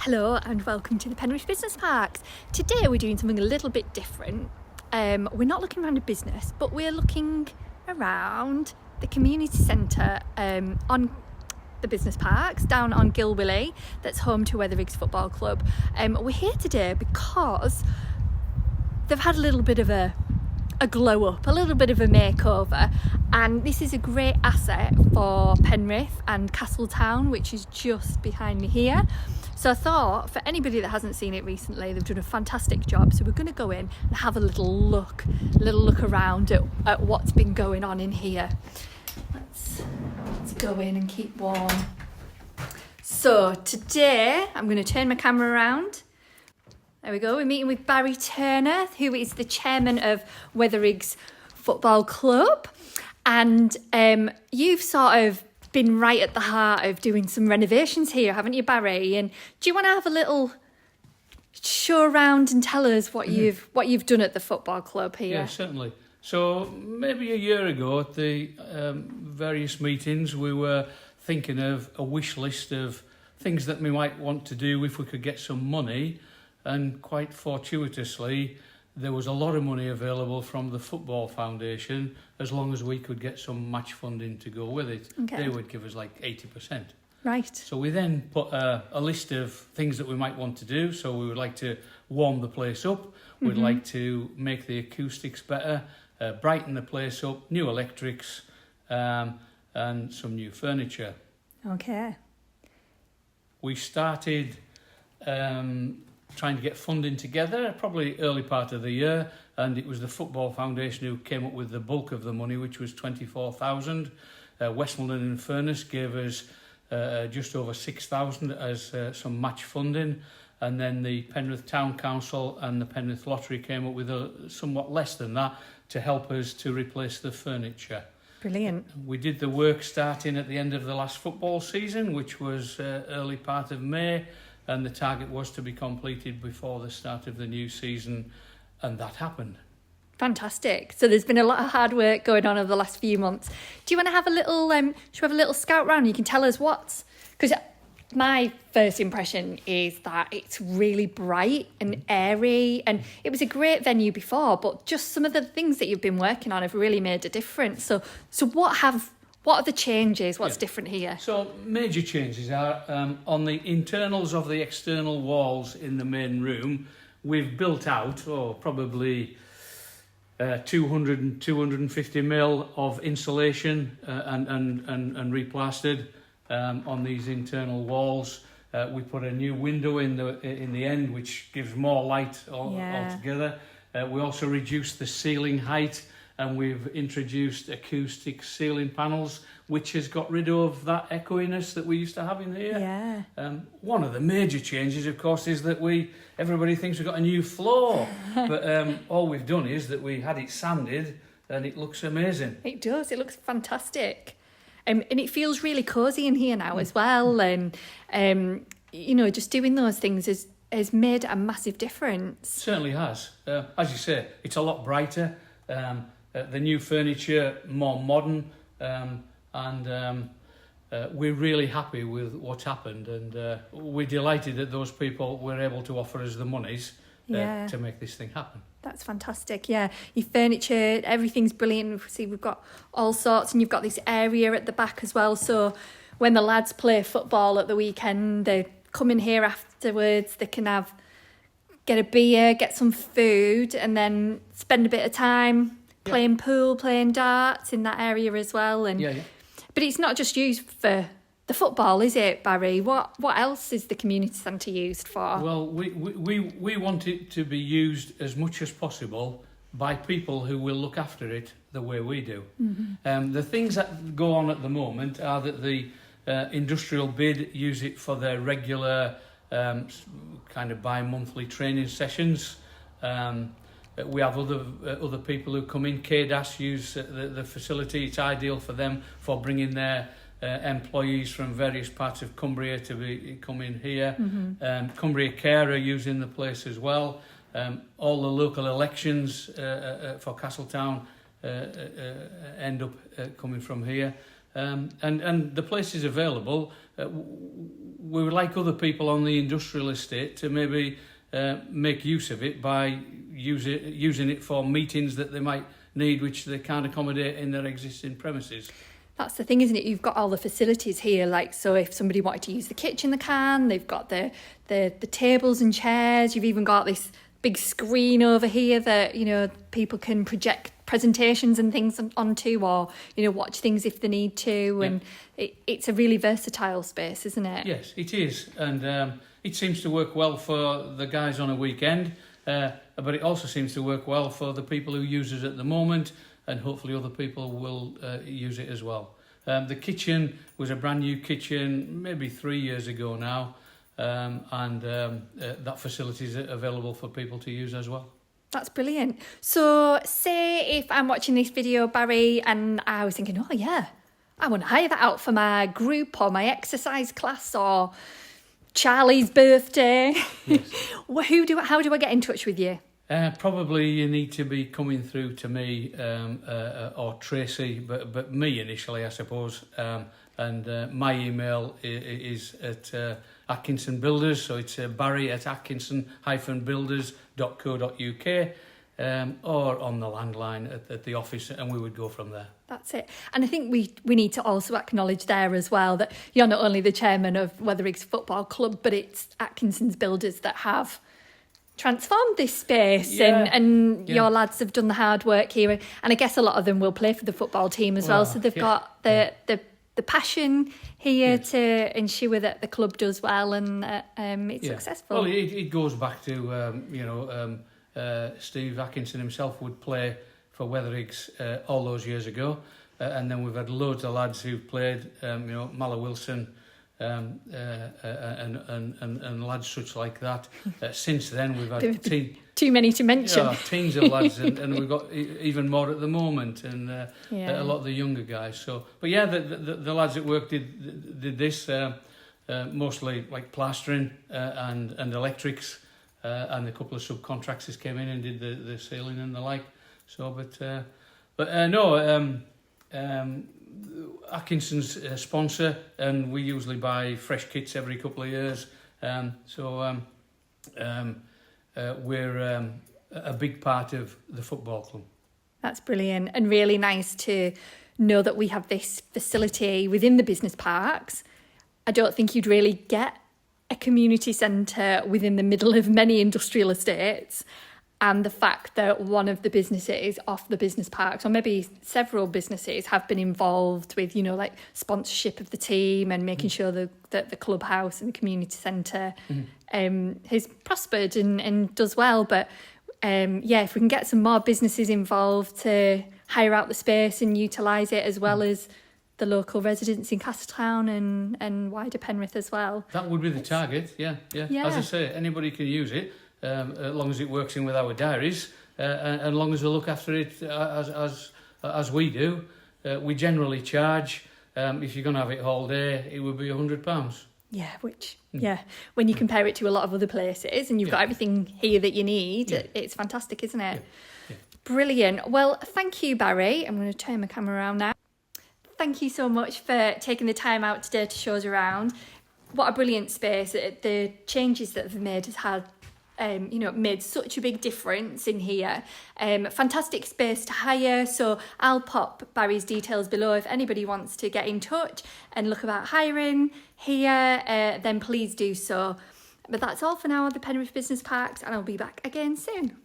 Hello and welcome to the Penrith Business Parks. Today we're doing something a little bit different. We're not looking around a business, but we're looking around the community centre on the business parks down on Gilwilly that's home to Weatheriggs Football Club. We're here today because they've had a little bit of a glow up, a little bit of a makeover, and this is a great asset for Penrith and Castletown, which is just behind me here. So I thought for anybody that hasn't seen it recently, they've done a fantastic job. So we're going to go in and have a little look around at what's been going on in here. Let's go in and keep warm. So today I'm going to turn my camera around. There we go. We're meeting with Barry Turner, who is the chairman of Weatheriggs Football Club. And you've sort of been right at the heart of doing some renovations here, haven't you, Barry? And do you want to have a little show around and tell us what you've done at the football club here? Yeah, certainly. So maybe a year ago at the various meetings, we were thinking of a wish list of things that we might want to do if we could get some money. And quite fortuitously, there was a lot of money available from the Football Foundation as long as we could get some match funding to go with it. Okay. They would give us like 80%. Right. So we then put a list of things that we might want to do. So we would like to warm the place up. We'd like to make the acoustics better, brighten the place up, new electrics, and some new furniture. Okay. We started trying to get funding together, probably early part of the year, and it was the Football Foundation who came up with the bulk of the money, which was 24,000. Westmoreland and Furness gave us just over 6,000 as some match funding, and then the Penrith Town Council and the Penrith Lottery came up with somewhat less than that to help us to replace the furniture. Brilliant. We did the work starting at the end of the last football season, which was early part of May, and the target was to be completed before the start of the new season, and that happened. Fantastic. So there's been a lot of hard work going on over the last few months. Do you want to have a little, should we have a little scout round? You can tell us what's, because my first impression is that it's really bright and airy, and it was a great venue before, but just some of the things that you've been working on have really made a difference. So what are the changes? What's different here? So major changes are on the internals of the external walls in the main room. We've built out, probably 200 and 250 mil of insulation and replastered on these internal walls. We put a new window in the end, which gives more light altogether. We also reduced the ceiling height, and we've introduced acoustic ceiling panels, which has got rid of that echoiness that we used to have in here. Yeah. One of the major changes, of course, is that everybody thinks we've got a new floor, but all we've done is that we had it sanded, and it looks amazing. It does. It looks fantastic. And it feels really cosy in here now as well. And, just doing those things has made a massive difference. Certainly has. As you say, it's a lot brighter. The new furniture, more modern, and we're really happy with what's happened, and we're delighted that those people were able to offer us the monies to make this thing happen. That's fantastic, yeah. Your furniture, everything's brilliant. See, we've got all sorts, and you've got this area at the back as well, so when the lads play football at the weekend, they come in here afterwards, they can get a beer, get some food, and then spend a bit of time playing pool, playing darts in that area as well. And but it's not just used for the football, is it, Barry? What else is the community centre used for? Well, we want it to be used as much as possible by people who will look after it the way we do. The things that go on at the moment are that the industrial bid use it for their regular kind of bi-monthly training sessions. We have other people who come in. KDAS use the facility. It's ideal for them for bringing their employees from various parts of Cumbria to come in here. Cumbria Care are using the place as well. All the local elections for Castletown end up coming from here. And the place is available. we would like other people on the industrial estate to maybe make use of it by using it for meetings that they might need, which they can't accommodate in their existing premises. That's the thing, isn't it? You've got all the facilities here. Like, so if somebody wanted to use the kitchen, they can. They've got the tables and chairs. You've even got this big screen over here that, you know, people can project presentations and things onto, or, you know, watch things if they need to. And it's a really versatile space, isn't it? Yes, it is. And it seems to work well for the guys on a weekend, but it also seems to work well for the people who use it at the moment, and hopefully other people will use it as well. The kitchen was a brand new kitchen maybe 3 years ago now, and that facility is available for people to use as well. That's brilliant. So say if I'm watching this video, Barry, and I was thinking, oh yeah, I want to hire that out for my group or my exercise class or Charlie's birthday. Yes. How do I get in touch with you? Probably you need to be coming through to me or Tracy, but me initially, I suppose. And my email is at Atkinson Builders, so it's Barry at atkinson-builders.co.uk, or on the landline at the office, and we would go from there. That's it. And I think we need to also acknowledge there as well that you're not only the chairman of Weatheriggs Football Club, but it's Atkinson's Builders that have transformed this space, and your lads have done the hard work here, and I guess a lot of them will play for the football team as well, so they've got the passion here to ensure that the club does well and it's successful. Well, it goes back to Steve Atkinson himself would play for Weatheriggs all those years ago, and then we've had loads of lads who've played, Mala Wilson, and lads such like that. Since then, we've had too many to mention. Teams of lads, and we've got even more at the moment, and a lot of the younger guys. So, but the lads at work did this mostly like plastering and electrics, and a couple of subcontractors came in and did the ceiling and the like. So, Atkinson's a sponsor, and we usually buy fresh kits every couple of years. We're a big part of the football club. That's brilliant, and really nice to know that we have this facility within the business parks. I don't think you'd really get a community centre within the middle of many industrial estates. And the fact that one of the businesses off the business parks, or maybe several businesses, have been involved with, like sponsorship of the team and making sure that the clubhouse and the community centre has prospered and does well. But if we can get some more businesses involved to hire out the space and utilise it, as well as the local residents in Castletown and wider Penrith as well. That would be the target, yeah. As I say, anybody can use it. As long as it works in with our diaries, and as long as we look after it as we do. We generally charge, if you're going to have it all day, it would be £100. Yeah, when you compare it to a lot of other places, and you've got everything here that you need, it's fantastic, isn't it? Yeah. Brilliant. Well, thank you, Barry. I'm going to turn my camera around now. Thank you so much for taking the time out today to show us around. What a brilliant space. The changes that they've made has had made such a big difference in here. Fantastic space to hire, so I'll pop Barry's details below if anybody wants to get in touch and look about hiring here, then please do so. But that's all for now on the Penrith Business Parks, and I'll be back again soon.